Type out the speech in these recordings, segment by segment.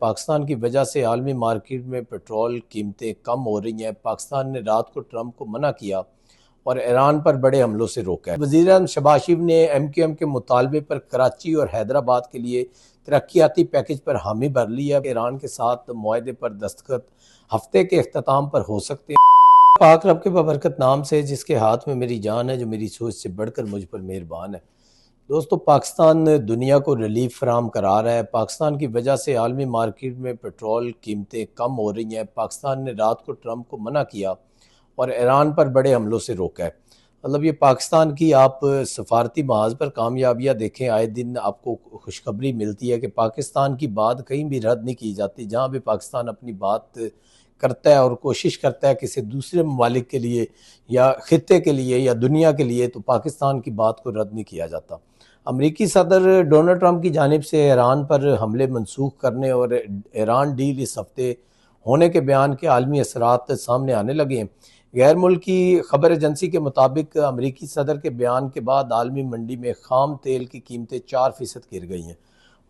पाकिस्तान की वजह से आलमी मार्केट में पेट्रोल कीमतें कम हो रही हैं। पाकिस्तान ने रात को ट्रंप को मना किया और ईरान पर बड़े हमलों से रोका है। वज़ीर-ए-आज़म शहबाज शरीफ ने MQM के मुतालबे पर कराची और हैदराबाद के लिए तरक्याती पैकेज पर हामी भर ली है। ईरान के साथ मुआहदे पर दस्तखत हफ्ते के अख्ताम पर हो सकते हैं। पाक रब के बबरकत नाम से जिसके हाथ में मेरी जान है, जो मेरी सोच से बढ़कर मुझ पर मेहरबान है। दोस्तों, पाकिस्तान दुनिया को रिलीफ फराम करा रहा है। पाकिस्तान की वजह से आलमी मार्केट में पेट्रोल कीमतें कम हो रही हैं। पाकिस्तान ने रात को ट्रंप को मना किया और ईरान पर बड़े हमलों से रोका है। मतलब ये पाकिस्तान की आप सफारती महाज पर कामयाबियाँ देखें, आए दिन आपको खुशखबरी मिलती है कि पाकिस्तान की बात कहीं भी रद्द नहीं की जाती। जहाँ भी पाकिस्तान अपनी बात करता है और कोशिश करता है किसी दूसरे ममालिक के लिए या खित्ते के लिए या दुनिया के लिए, तो पाकिस्तान की बात को रद्द नहीं किया जाता। अमरीकी सदर डोनाल्ड ट्रंप की जानिब से ईरान पर हमले मनसूख करने और ईरान डील इस हफ्ते होने के बयान के आलमी असरात सामने आने लगे हैं। गैर मुल्की खबर एजेंसी के मुताबिक अमरीकी सदर के बयान के बाद आलमी मंडी में खाम तेल की कीमतें 4% गिर गई हैं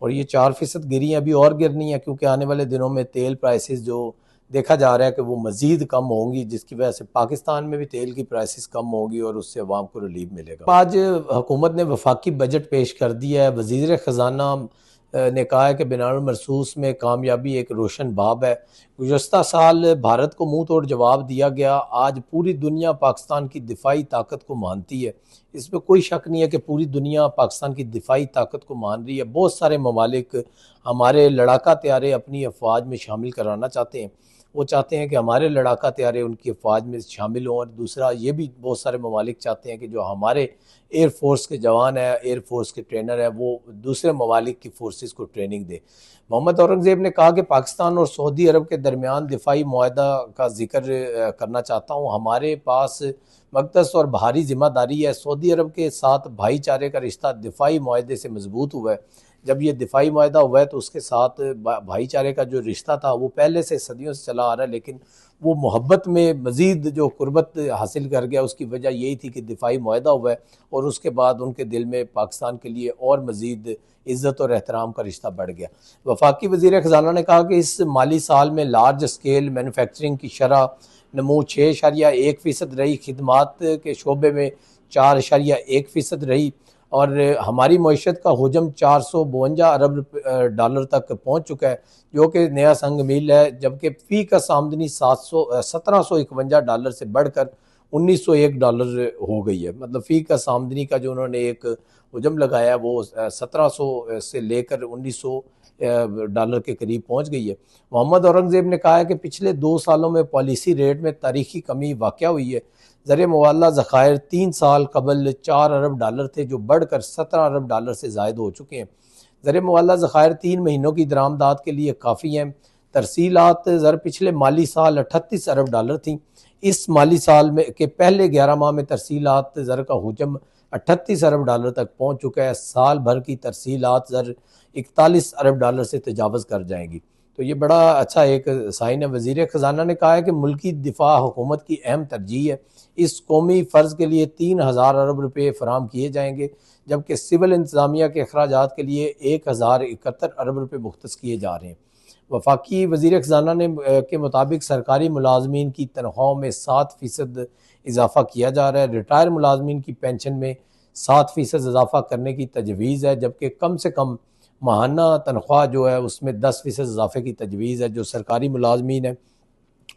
और ये 4% गिरी हैं, अभी और गिरनी है, क्योंकि आने वाले दिनों में तेल प्राइसेस जो देखा जा रहा है कि वो मज़ीद कम होंगी, जिसकी वजह से पाकिस्तान में भी तेल की प्राइसेस कम होंगी और उससे अवाम को रिलीफ मिलेगा। आज हुकूमत ने वफाकी बजट पेश कर दिया है। वज़ीर ख़जाना ने कहा है कि बिनाउल मरसूस में कामयाबी एक रोशन बाब है। गुज़श्ता साल भारत को मुंह तोड़ जवाब दिया गया। आज पूरी दुनिया पाकिस्तान की दिफाई ताकत को मानती है। इसमें कोई शक नहीं है कि पूरी दुनिया पाकिस्तान की दिफाई ताकत को मान रही है। बहुत सारे ममालिक हमारे लड़ाका तैयारे अपनी अफवाज में शामिल कराना चाहते हैं। वो चाहते हैं कि हमारे लड़ाका तैयारे उनकी अफवाज में शामिल हों, और दूसरा ये भी बहुत सारे ममालिक चाहते हैं कि जो हमारे एयरफोर्स के जवान है, एयरफोर्स के ट्रेनर है, वो दूसरे ममालिक की फोर्सेस को ट्रेनिंग दे। मोहम्मद औरंगज़ेब ने कहा कि पाकिस्तान और सऊदी अरब के दरमियान दिफाई मुआहदा का जिक्र करना चाहता हूँ। हमारे पास मकदस और भारी जिम्मेदारी है। सऊदी अरब के साथ भाईचारे का रिश्ता दिफाई मुआहदे से मजबूत हुआ है। जब ये दिफाई मुआहदा हुआ है तो उसके साथ भाईचारे का जो रिश्ता था वो पहले से सदियों से चला आ रहा है, लेकिन वो मोहब्बत में मज़ीद जो कुर्बत हासिल कर गया उसकी वजह यही थी कि दिफाई मुआहदा हुआ है और उसके बाद उनके दिल में पाकिस्तान के लिए और मज़ीद इज़्ज़त और एहतराम का रिश्ता बढ़ गया। वफाकी वज़ीर ख़जाना ने कहा कि इस माली साल में लार्ज स्केल मैन्युफैक्चरिंग की शरह नमू 6.1% रही, खिदमात के शोबे में 4.1% रही और हमारी मईशत का हुजम 452 अरब डॉलर तक पहुँच चुका है, जो कि नया संग मील है। जबकि फ़ी का आमदनी 1751 डॉलर से बढ़कर 1901 डॉलर हो गई है। मतलब फ़ी का आमदनी का जो उन्होंने एक हुजम लगाया वो 1700 से लेकर 1900 डॉलर के करीब पहुँच गई है। मोहम्मद औरंगज़ेब ने कहा है कि पिछले 2 सालों में पॉलिसी रेट में तारीखी कमी वाक़या हुई है। ज़र मुअल्ला ज़खायर 3 साल कबल 4 अरब डॉलर थे, जो बढ़कर 17 अरब डॉलर से ज़ायद हो चुके हैं। ज़र मुअल्ला ज़खायर 3 महीनों की दरामदात के लिए काफ़ी हैं। तरसीलात ज़र पिछले माली साल 38 अरब डॉलर थी। इस माली साल में के पहले 11 माह में तरसीलात ज़र का हुजम 38 अरब डॉलर तक पहुँच चुका है। साल भर की तरसीलात ज़र 41 अरब डॉलर से तजावज़ कर जाएंगी। तो ये बड़ा अच्छा एक साइन है। वज़ीर ख़जाना ने कहा है कि मुल्की दिफा हुकूमत की अहम तरजीह है। इस कौमी फ़र्ज़ के लिए 3000 अरब रुपये फराम किए जाएंगे, जबकि सिविल इंतज़ामिया के अखराजात के लिए 1071 अरब रुपये मुख्तस किए जा रहे हैं। वफाकी वज़ीर ख़जाना ने के मुताबिक सरकारी मुलाजमीन की तनख्वाहों में 7% इजाफ़ा किया जा रहा है। रिटायर मुलाजमीन की पेंशन में 7% इजाफ़ा करने की तजवीज़ है, जबकि कम से कम माहाना तनख्वाह जो है उसमें 10% इजाफे की तजवीज़ है। जो सरकारी मुलाजमीन है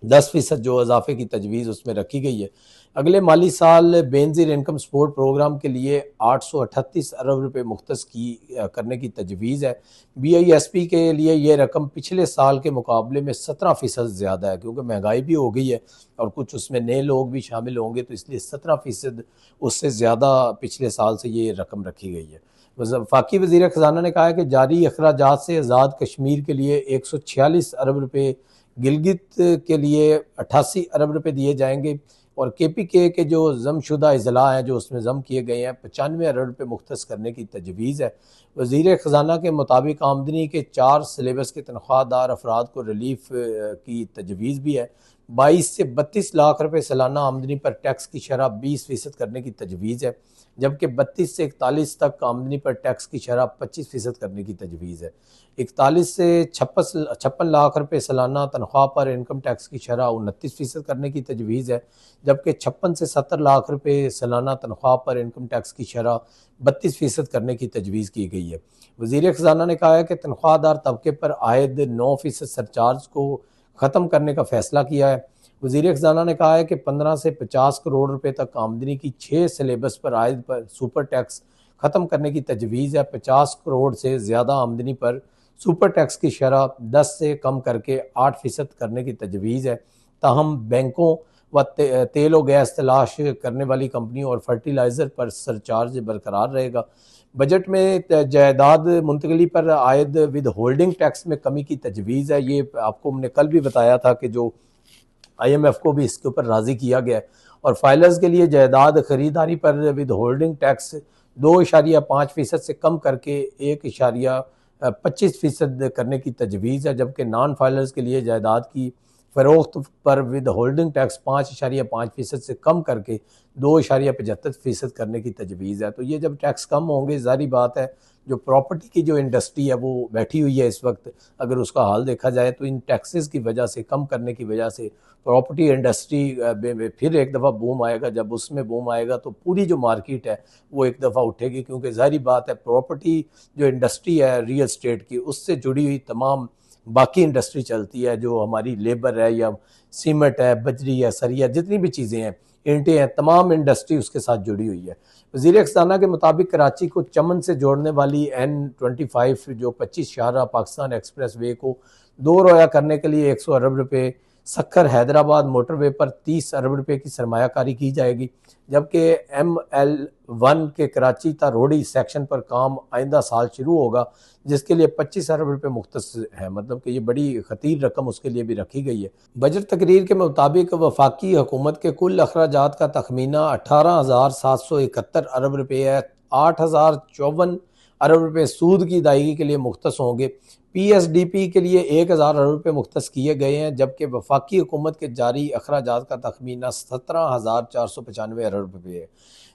10% जो इजाफे की तजवीज़ उसमें रखी गई है। अगले माली साल बेनज़ीर इनकम सपोर्ट प्रोग्राम के लिए 838 अरब रुपये मुख्तस करने की तजवीज़ है। BISP के लिए ये रकम पिछले साल के मुकाबले में 17% ज़्यादा है, क्योंकि महंगाई भी हो गई है और कुछ उसमें नए लोग भी शामिल होंगे, तो इसलिए 17% उससे ज़्यादा पिछले साल से ये रकम रखी गई है। वफाकी वज़ीर ख़जाना ने कहा है कि जारी अखराजात से आज़ाद कश्मीर के लिए 146 अरब रुपये, गिलगित के लिए 88 अरब रुपये दिए जाएंगे और KPK के जो जमशुदा अजला हैं जो उसमें जम किए गए हैं 95 अरब रुपये मुख्तस करने की तजवीज़ है। वज़ीर ख़जाना के मुताबिक आमदनी के 4 सिलेबस के तनख्वाहदार अफराद को रिलीफ की तजवीज़ भी है। 22 से 32 लाख रुपए सालाना आमदनी पर टैक्स की शरह 20% करने की तजवीज़ है, जबकि 32 से 41 तक आमदनी पर टैक्स की शरह 25% करने की तजवीज़ है। 41 से 56 लाख रुपए सालाना तनख्वाह पर इनकम टैक्स की शरह 29% करने की तजवीज़ है, जबकि 56 से 70 लाख रुपए सालाना तनख्वाह पर इनकम टैक्स की शरह 32% करने की तजवीज़ की गई है। वज़ीर ख़ज़ाना ने कहा है कि तनख्वाहदार तबके पर आयद 9% सरचार्ज को ख़त्म करने का फ़ैसला किया है। वज़ीर ख़ज़ाना ने कहा है कि 15 से 50 करोड़ रुपए तक आमदनी की 6 सिलेबस पर आयद पर सुपर टैक्स ख़त्म करने की तजवीज़ है। 50 करोड़ से ज़्यादा आमदनी पर सुपर टैक्स की शरह 10 से कम करके 8% करने की तजवीज़ है। ताहम बैंकों व तेल और गैस तलाश करने वाली कंपनियों और फर्टिलाइज़र पर सरचार्ज बरकरार रहेगा। बजट में जायदाद मुंतकली पर आयद विद होल्डिंग टैक्स में कमी की तजवीज़ है। ये आपको हमने कल भी बताया था कि जो IMF को भी इसके ऊपर राज़ी किया गया है और फाइलर्स के लिए जायदाद खरीदारी पर विद होल्डिंग टैक्स 2.5% से कम करके 1.25% करने की तजवीज़ है, जबकि नॉन फाइलर्स के लिए जायदाद की फ़रोख्त पर विद होल्डिंग टैक्स 5.5% से कम करके 2.75% करने की तजवीज़ है। तो ये जब टैक्स कम होंगे, ज़ाहिर बात है जो प्रॉपर्टी की जो इंडस्ट्री है वो बैठी हुई है इस वक्त, अगर उसका हाल देखा जाए तो इन टैक्सेस की वजह से, कम करने की वजह से प्रॉपर्टी इंडस्ट्री में फिर एक दफ़ा बूम आएगा। जब उसमें बूम आएगा तो पूरी जो मार्केट है वो एक दफ़ा उठेगी, क्योंकि ज़ाहिर बात है प्रॉपर्टी जो इंडस्ट्री है रियल स्टेट की, उससे जुड़ी हुई तमाम बाकी इंडस्ट्री चलती है, जो हमारी लेबर है या सीमेंट है, बजरी है, सरिया, जितनी भी चीज़ें हैं, ईंटें हैं, तमाम इंडस्ट्री उसके साथ जुड़ी हुई है। वज़ीर ख़ज़ाना के मुताबिक कराची को चमन से जोड़ने वाली N25 जो 25 शाहराह पाकिस्तान एक्सप्रेस वे को दो रोया करने के लिए 100 अरब रुपये, सक्खर हैदराबाद मोटरवे पर 30 अरब रुपये की सरमायाकारी की जाएगी, जबकि ML1 के कराची ता रोडी सेक्शन पर काम आइंदा साल शुरू होगा, जिसके लिए 25 अरब रुपये मुख्तस है। मतलब कि ये बड़ी खतीर रकम उसके लिए भी रखी गई है। बजट तकरीर के मुताबिक वफाकी हुकूमत के कुल अखराजात का तखमीना 18,771 अरब रुपये है। 8,054 अरब रुपये सूद की अदायगी के लिए मुख्तस होंगे। PSDP के लिए 1,000 अरब रुपये मुख्तस किए गए हैं, जबकि वफाकी हुकूमत के जारी अखराजात का तखमीना 17,495 अरब रुपये है।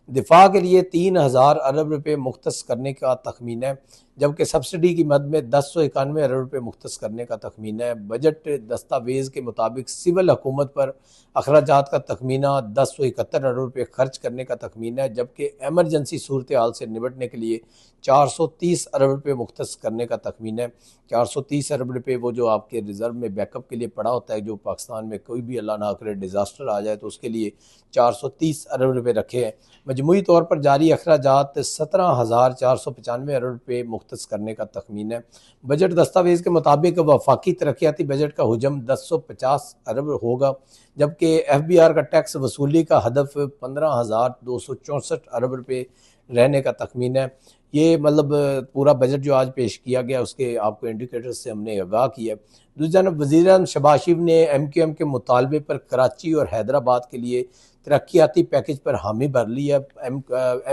दिफा के लिए 3,000 अरब रुपये मुख्तस करने का तखमीना है, जबकि सब्सिडी की मद में 1091 अरब रुपये मुख्तस करने का तखमीना है। बजट दस्तावेज़ के मुताबिक सिविल हुकूमत पर अखराजात का तखमीना 1071 अरब रुपये खर्च करने का तखमीना है, जबकि एमरजेंसी सूरत हाल से निपटने के लिए 430 अरब रुपये मुख्तस करने का तखमीना है। 430 अरब रुपये वो जो आपके रिजर्व में बैकअप के लिए पड़ा होता है, जो पाकिस्तान में कोई भी अल्लाह ना करे डिज़ास्टर आ जाए तो उसके लिए 430 अरब रुपये रखे हैं। मजमूई तौर पर जारी अखराजात 17,495 अरब रुपये मुख्तस करने का तखमीना है। बजट दस्तावेज़ के मुताबिक वफाकी तरक्याती बजट का हुजम 1050 अरब होगा, जबकि FBR का टैक्स वसूली का हदफ 15,264 अरब रुपये रहने का तखमीना है। ये मतलब पूरा बजट जो आज पेश किया गया उसके आपको इंडिकेटर्स से हमने आगाह किया। दूसरी जानब वज़ीर शहबाज शरीफ ने MQM के मुतालबे पर कराची और हैदराबाद के लिए तरक्याती पैकेज पर हामी भर ली है।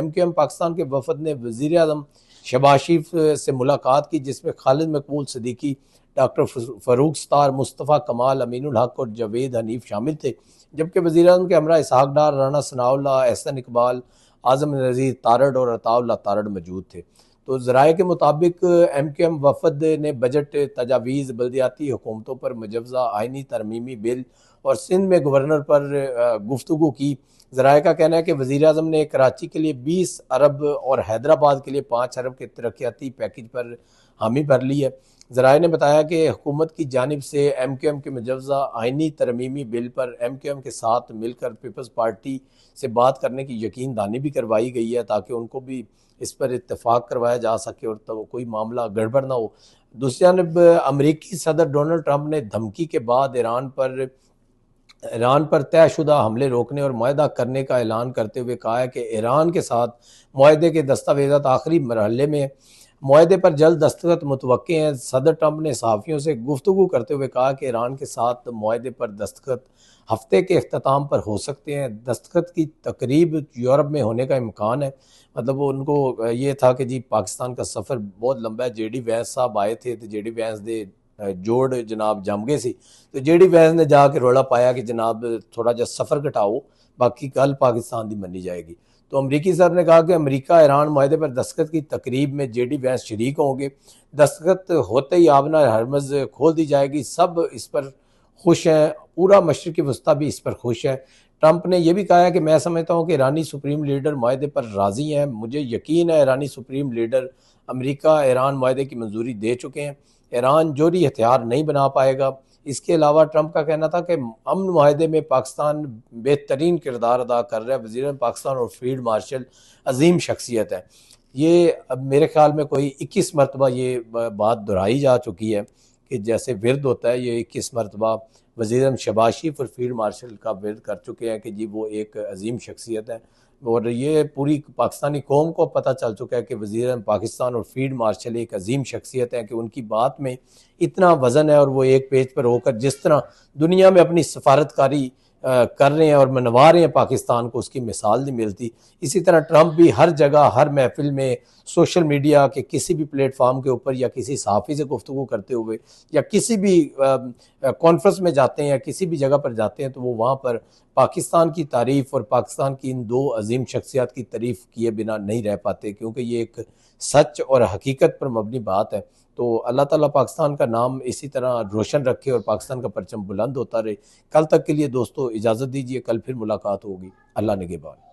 MQM पाकिस्तान के वफद ने वज़ीर आज़म शहबाज शरीफ से मुलाकात की, जिसमें खालिद मकबूल सिद्दीकी, डॉक्टर फ़रूक सत्तार, मुस्तफ़ा कमाल, अमीनुल हक और जावेद हनीफ शामिल थे, जबकि वज़ीर आज़म के हमरा इसहाक डार, राना सनाउल्लाह, एहसन इकबाल, आज़म नज़ीर तारड़ और अताउल्लाह तारड़ मौजूद थे। तो ज़राए के मुताबिक MQM वफद ने बजट तजावीज़, बल्दियाती हुकूमतों पर मुजवज़ा आइनी तरमीमी बिल और सिंध में गवर्नर पर गुफ्तगू की। ज़राए का कहना है कि वज़ीर आज़म ने कराची के लिए 20 अरब और हैदराबाद के लिए 5 अरब के तरक्याती पैकेज पर हामी भर ली है। ज़राए ने बताया कि हुकूमत की जानिब से MQM के मुजवज़ा आइनी तरमीमी बिल पर MQM के साथ मिलकर पीपल्स पार्टी से बात करने की यकीन दहानी भी करवाई गई है, ताकि उनको भी इस पर इत्तेफाक करवाया जा सके और तो कोई मामला गड़बड़ ना हो। दूसरी जानब अमरीकी सदर डोनाल्ड ट्रंप ने धमकी के बाद ईरान पर तयशुदा हमले रोकने और मुआहदा करने का ऐलान करते हुए कहा है कि ईरान के साथ मुआहदे के दस्तावेज़ात आखिरी मरहले में, मुआहदे पर जल्द दस्तखत मुतवक्के हैं। सदर ट्रंप ने सहाफ़ियों से गुफ्तगू करते हुए कहा कि ईरान के साथ मुआहदे पर दस्तखत हफ्ते के अख्ताम पर हो सकते हैं। दस्तखत की तकरीब यूरोप में होने का इम्कान है। मतलब उनको ये था कि जी पाकिस्तान का सफ़र बहुत लंबा है। JD वैंस साहब आए थे तो JD वैंस दे जोड़ जनाब जम गए सी। तो जेडी वैस ने जाके रौला पाया कि जनाब थोड़ा जा सफ़र घटाओ, बाकी कल पाकिस्तान की मनी जाएगी। तो अमरीकी सर ने कहा कि अमरीका ईरान माहे पर दस्तखत की तकरीब में जेडी वैंस शरीक होंगे। दस्तखत होते ही आबना हरमज खोल दी जाएगी। सब इस पर खुश हैं, पूरा मशरक़ी वस्ती भी इस पर खुश है। ट्रंप ने यह भी कहा है कि मैं समझता हूँ कि ईरानी सुप्रीम लीडर माहे पर राज़ी हैं। मुझे यकीन है ईरानी सुप्रीम लीडर अमरीका ईरान माहे की मंजूरी दे चुके हैं। ईरान जोहरी हथियार नहीं बना पाएगा। इसके अलावा ट्रंप का कहना था कि अमन माहे में पाकिस्तान बेहतरीन किरदार अदा कर रहा है। वज़ीर पाकिस्तान और फील्ड मार्शल अजीम शख्सियत है। ये अब मेरे ख्याल में कोई 21 मरतबा ये बात दोहराई जा चुकी है कि जैसे विरद होता है, ये 21 मरतबा वज़ीर शहबाज शरीफ और फील्ड मार्शल का विरद कर चुके हैं कि जी वो एक अजीम शख्सियत है। और ये पूरी पाकिस्तानी कौम को पता चल चुका है कि वज़ीर पाकिस्तान और फील्ड मार्शल एक अजीम शख्सियत है, कि उनकी बात में इतना वज़न है और वो एक पेज पर होकर जिस तरह दुनिया में अपनी सफारतकारी कर रहे हैं और मनवा रहे हैं पाकिस्तान को, उसकी मिसाल नहीं मिलती। इसी तरह ट्रंप भी हर जगह, हर महफिल में, सोशल मीडिया के किसी भी प्लेटफॉर्म के ऊपर या किसी सहाफ़ी से गुफ्तगू करते हुए या किसी भी कॉन्फ्रेंस में जाते हैं या किसी भी जगह पर जाते हैं तो वो वहाँ पर पाकिस्तान की तारीफ़ और पाकिस्तान की इन दो अजीम शख्सियात की तारीफ़ किए बिना नहीं रह पाते, क्योंकि ये एक सच और हकीकत पर मबनी बात है। तो अल्लाह ताला पाकिस्तान का नाम इसी तरह रोशन रखे और पाकिस्तान का परचम बुलंद होता रहे। कल तक के लिए दोस्तों इजाज़त दीजिए, कल फिर मुलाकात होगी। अल्लाह निगहबान।